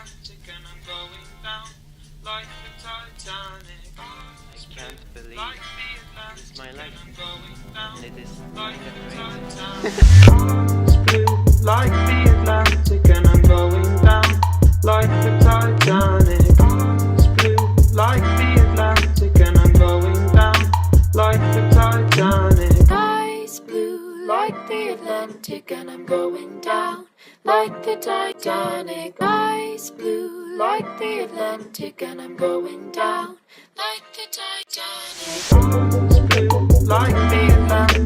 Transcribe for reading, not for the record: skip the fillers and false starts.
Atlantic and I'm going down like the Titanic. I can't believe Like the Atlantic it's my life, and I'm going down and it is like the generated. Titanic. It's blue like the Atlantic and I'm going down like the Titanic. It's blue like the Atlantic and I'm going down like the Titanic. Sky's blue like the Atlantic and I'm going down like the Titanic. Sky's blue like the Atlantic and I'm going down like the Titanic. It's blue like the Atlantic